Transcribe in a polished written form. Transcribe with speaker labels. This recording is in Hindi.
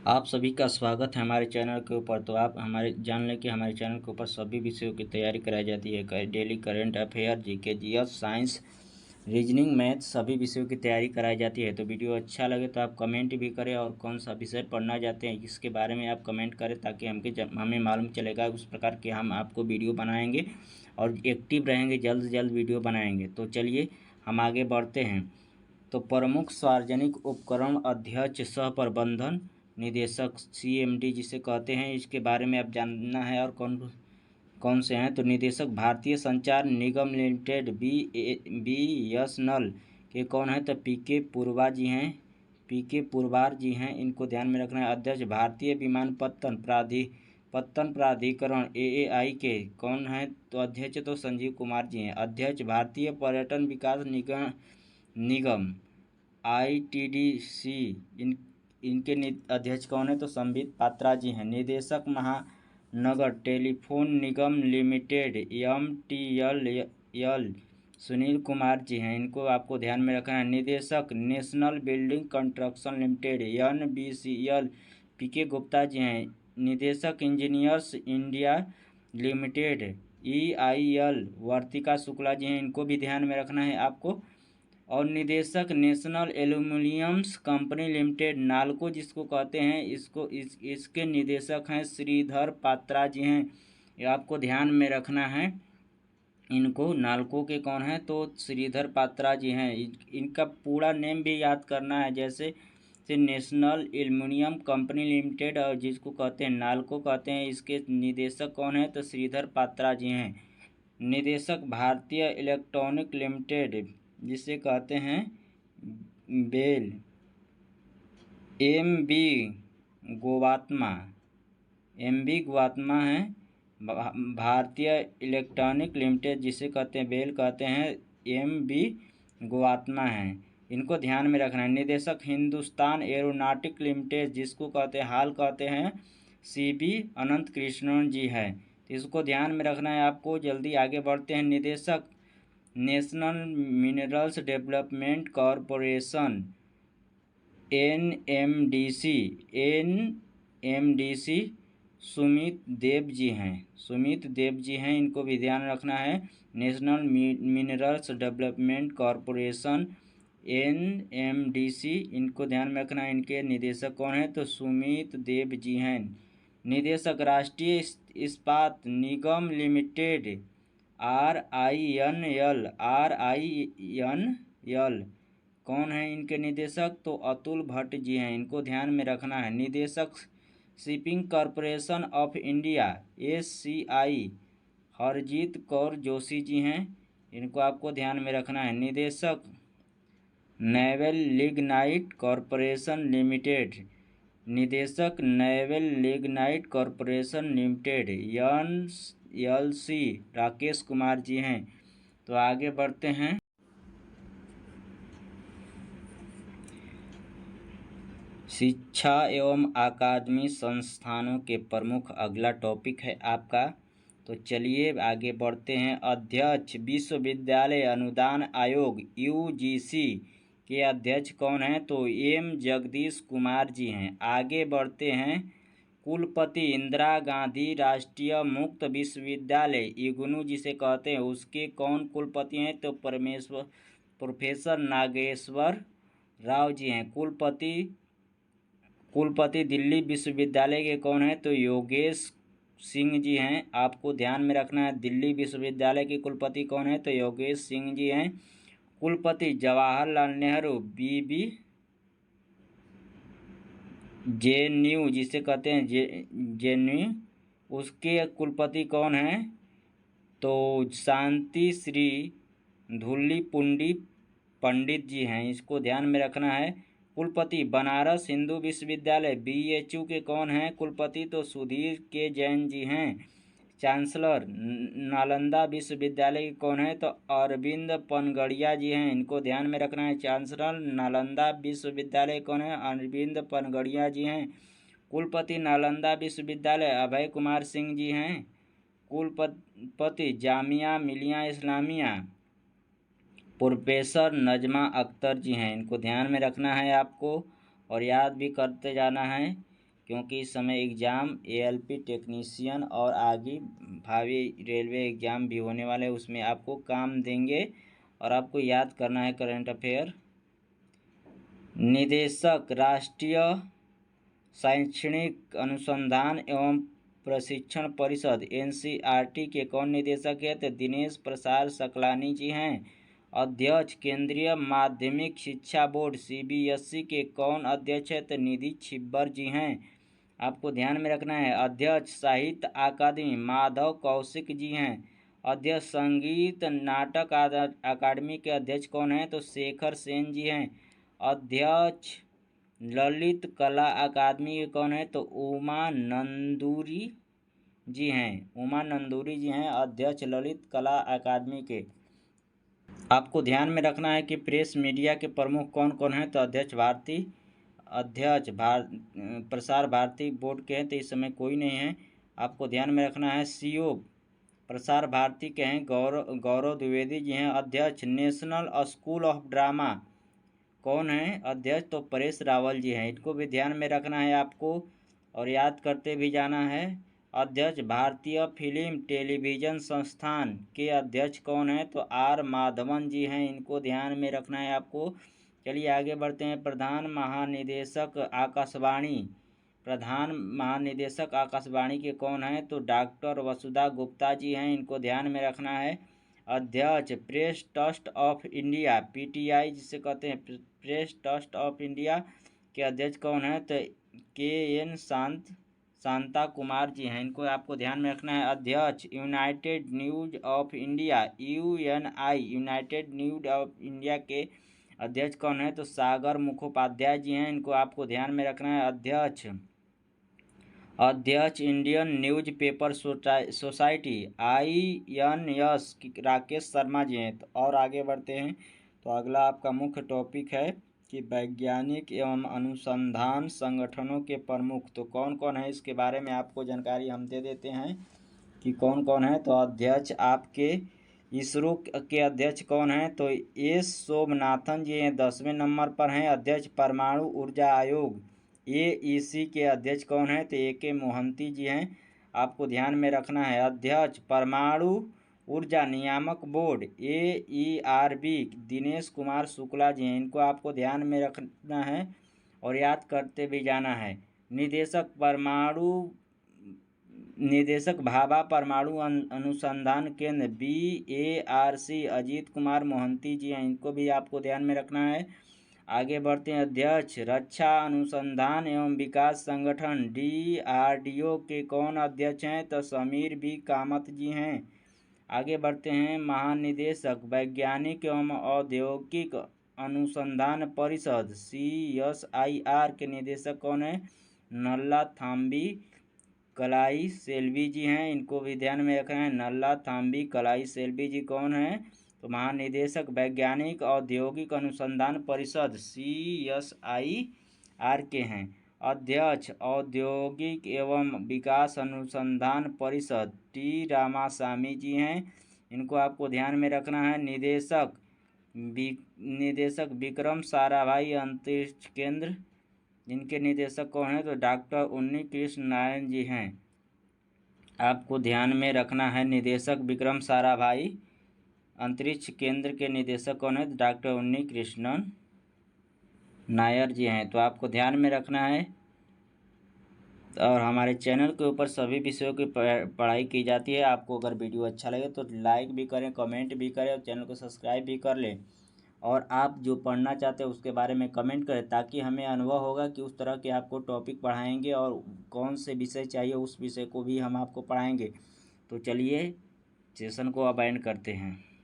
Speaker 1: आप सभी का स्वागत है हमारे चैनल के ऊपर। तो आप हमारे जान लें कि हमारे चैनल के ऊपर सभी विषयों की तैयारी कराई जाती है। Daily current affair, GK, GS, science, reasoning, math सभी विषयों की तैयारी कराई जाती है। तो वीडियो अच्छा लगे तो आप कमेंट भी करें और कौन सा विषय पढ़ना चाहते हैं इसके बारे में आप कमेंट करें, ताकि हमें मालूम चलेगा उस प्रकार के हम आपको वीडियो बनाएंगे और एक्टिव रहेंगे, जल्द से जल्द वीडियो बनाएंगे। तो चलिए हम आगे बढ़ते हैं। तो प्रमुख सार्वजनिक उपक्रम अध्यक्ष, सह प्रबंधन निदेशक, सीएमडी जिसे कहते हैं, इसके बारे में आप जानना है। और कौन कौन से हैं तो निदेशक भारतीय संचार निगम लिमिटेड बीएसएनएल के कौन है तो पीके पूर्वा जी हैं, पीके पुरवार जी हैं, इनको ध्यान में रखना है। अध्यक्ष भारतीय विमानपत्तन प्राधिकरण एएआई के कौन है तो अध्यक्ष तो संजीव कुमार जी हैं। अध्यक्ष भारतीय पर्यटन विकास निगम आईटीडीसी, इनके अध्यक्ष कौन है तो संबित पात्रा जी हैं। निदेशक महानगर टेलीफोन निगम लिमिटेड एमटीएल सुनील कुमार जी हैं, इनको आपको ध्यान में रखना है। निदेशक नेशनल बिल्डिंग कंस्ट्रक्शन लिमिटेड एनबीसीएल पीके गुप्ता जी हैं। निदेशक इंजीनियर्स इंडिया लिमिटेड ईआईएल वर्तिका शुक्ला जी हैं, इनको भी ध्यान में रखना है आपको। और निदेशक national aluminiums company limited NALCO जिसको कहते हैं, इसके निदेशक हैं श्रीधर पात्रा जी हैं, ये आपको ध्यान में रखना है। इनको नाल्को के कौन है तो श्रीधर पात्रा जी हैं। इनका पूरा नेम भी याद करना है, जैसे नेशनल एल्यूमिनियम कंपनी लिमिटेड और जिसको कहते हैं नाल्को कहते हैं, इसके निदेशक कौन है तो श्रीधर पात्रा जी हैं। निदेशक भारतीय इलेक्ट्रॉनिक लिमिटेड जिसे कहते हैं बेल एम बी गोवात्मा है। भारतीय इलेक्ट्रॉनिक लिमिटेड जिसे कहते हैं बेल कहते हैं एम बी गोवात्मा है, इनको ध्यान में रखना है। निदेशक हिंदुस्तान एरोनॉटिक लिमिटेड जिसको कहते हैं हाल कहते हैं सीबी अनंत कृष्णन जी है, इसको ध्यान में रखना है आपको। जल्दी आगे बढ़ते हैं। निदेशक national minerals development corporation NMDC Sumit Dev ji हैं, इनको भी ध्यान रखना है। National minerals development corporation NMDC, इनको ध्यान में रखना है। इनके निदेशक कौन है तो सुमित देव जी हैं। निदेशक राष्ट्रीय इस्पात निगम लिमिटेड आरआईएनएल कौन है इनके निदेशक तो अतुल भट्ट जी हैं, इनको ध्यान में रखना है। निदेशक shipping corporation of India SCI Harjit Kaur Joshi ji हैं, इनको आपको ध्यान में रखना है। निदेशक Neyveli lignite corporation limited NLC Rakesh Kumar ji हैं। तो आगे बढ़ते हैं। शिक्षा एवं अकादमी संस्थानों के प्रमुख अगला टॉपिक है आपका। तो चलिए आगे बढ़ते हैं। अध्यक्ष विश्वविद्यालय अनुदान आयोग यूजीसी के अध्यक्ष कौन हैं तो एम जगदीश कुमार जी हैं। आगे बढ़ते हैं। कुलपति इंदिरा गांधी राष्ट्रीय मुक्त विश्वविद्यालय इग्नू जिसे कहते हैं, उसके कौन कुलपति हैं तो प्रोफेसर नागेश्वर राव जी हैं। कुलपति दिल्ली विश्वविद्यालय के कौन है तो योगेश सिंह जी हैं, आपको ध्यान में रखना है। दिल्ली विश्वविद्यालय के कुलपति कौन है तो योगेश सिंह जी हैं। कुलपति जवाहरलाल नेहरू बीबी जेएनयू जिसे कहते हैं जेएनयू, उसके कुलपति कौन हैं तो शांति श्री धुल्लीपुंडी पंडित जी हैं, इसको ध्यान में रखना है। कुलपति बनारस हिंदू विश्वविद्यालय बीएचयू के कौन हैं कुलपति तो सुधीर के जैन जी हैं। चांसलर नालंदा विश्वविद्यालय के कौन है तो अरविंद पनगड़िया जी हैं, इनको ध्यान में रखना है। चांसलर नालंदा विश्वविद्यालय कौन है अरविंद पनगड़िया जी हैं। कुलपति नालंदा विश्वविद्यालय अभय कुमार सिंह जी हैं। कुलपति जामिया मिलिया इस्लामिया प्रोफेसर नजमा अख्तर जी हैं, इनको ध्यान में रखना है आपको और याद भी करते जाना है। क्योंकि इस समय एग्ज़ाम ALP टेक्नीशियन और आगे भावी रेलवे एग्ज़ाम भी होने वाले, उसमें आपको काम देंगे और आपको याद करना है करंट अफेयर। निदेशक राष्ट्रीय शैक्षणिक अनुसंधान एवं प्रशिक्षण परिषद NCERT के कौन निदेशक है? तो दिनेश प्रसाद सकलानी जी हैं। अध्यक्ष केंद्रीय माध्यमिक शिक्षा बोर्ड CBSE के कौन अध्यक्ष है? तो निधि छिब्बर जी हैं। आपको ध्यान में रखना है। अध्यक्ष साहित्य अकादमी माधव कौशिक जी हैं। अध्यक्ष संगीत नाटक अकादमी के अध्यक्ष कौन हैं? तो शेखर सेन जी हैं। अध्यक्ष ललित कला अकादमी के कौन है? तो उमा नंदूरी जी हैं। उमा नंदूरी जी हैं अध्यक्ष ललित कला अकादमी के। आपको ध्यान में रखना है कि प्रेस मीडिया के प्रमुख कौन कौन हैं? तो अध्यक्ष प्रसार भारती बोर्ड के हैं, तो इस समय कोई नहीं है। आपको ध्यान में रखना है CEO प्रसार भारती के हैं गौरव द्विवेदी जी हैं। अध्यक्ष नेशनल स्कूल ऑफ ड्रामा कौन है अध्यक्ष? तो परेश रावल जी हैं। इनको भी ध्यान में रखना है आपको और याद करते भी जाना है। अध्यक्ष भारतीय फिल्म टेलीविज़न संस्थान के अध्यक्ष कौन है? तो R माधवन जी हैं। इनको ध्यान में रखना है आपको। चलिए आगे बढ़ते हैं। प्रधान महानिदेशक आकाशवाणी के कौन है? तो डॉक्टर वसुधा गुप्ता जी हैं। इनको ध्यान में रखना है। अध्यक्ष press trust of India PTI जिसे कहते हैं प्रेस ट्रस्ट ऑफ इंडिया के अध्यक्ष कौन है? तो KN शांता कुमार जी हैं। इनको आपको ध्यान में रखना है। अध्यक्ष United news of India UNI United news of India के अध्यक्ष कौन है? तो सागर मुखोपाध्याय जी हैं। इनको आपको ध्यान में रखना है। अध्यक्ष Indian newspaper society INS Rakesh Sharma ji हैं। तो और आगे बढ़ते हैं। तो अगला आपका मुख्य टॉपिक है कि वैज्ञानिक एवं अनुसंधान संगठनों के प्रमुख तो कौन कौन है, इसके बारे में आपको जानकारी हम दे देते हैं कि कौन कौन है। तो अध्यक्ष आपके इसरो के अध्यक्ष कौन हैं? तो S सोमनाथन जी हैं, 10वें नंबर पर हैं। अध्यक्ष परमाणु ऊर्जा आयोग AEC के अध्यक्ष कौन हैं? तो AK मोहंती जी हैं। आपको ध्यान में रखना है। अध्यक्ष परमाणु ऊर्जा नियामक बोर्ड AERB दिनेश कुमार शुक्ला जी हैं। इनको आपको ध्यान में रखना है और याद करते भी जाना है। निदेशक भाभा परमाणु अनुसंधान केंद्र BARC अजीत कुमार मोहंती जी हैं। इनको भी आपको ध्यान में रखना है। आगे बढ़ते हैं। अध्यक्ष रक्षा अनुसंधान एवं विकास संगठन DRDO के कौन अध्यक्ष हैं? तो समीर B कामत जी हैं। आगे बढ़ते हैं। महानिदेशक वैज्ञानिक एवं औद्योगिक अनुसंधान परिषद CSIR के निदेशक कौन है? नल्ला थाम्बी कलाई सेल्वी जी हैं। इनको भी ध्यान में रखना है। नल्ला थाम्बी कलाई सेल्वी जी कौन है? तो महानिदेशक वैज्ञानिक औद्योगिक अनुसंधान परिषद CSIR के हैं। अध्यक्ष औद्योगिक एवं विकास अनुसंधान परिषद T रामास्वामी जी हैं। इनको आपको ध्यान में रखना है। निदेशक विक्रम साराभाई अंतरिक्ष केंद्र, इनके निदेशक कौन हैं? तो डॉक्टर उन्नी कृष्ण नारायण जी हैं। आपको ध्यान में रखना है। निदेशक विक्रम साराभाई अंतरिक्ष केंद्र के निदेशक कौन है? डॉक्टर उन्नी कृष्णन नायर जी हैं। तो आपको ध्यान में रखना है। और हमारे चैनल के ऊपर सभी विषयों की पढ़ाई की जाती है। आपको अगर वीडियो अच्छा लगे तो लाइक भी करें, कमेंट भी करें और चैनल को सब्सक्राइब भी कर लें। और आप जो पढ़ना चाहते हैं उसके बारे में कमेंट करें, ताकि हमें अनुभव होगा कि उस तरह के आपको टॉपिक पढ़ाएंगे और कौन से विषय चाहिए उस विषय को भी हम आपको पढ़ाएंगे। तो चलिए सेशन को अब एंड करते हैं।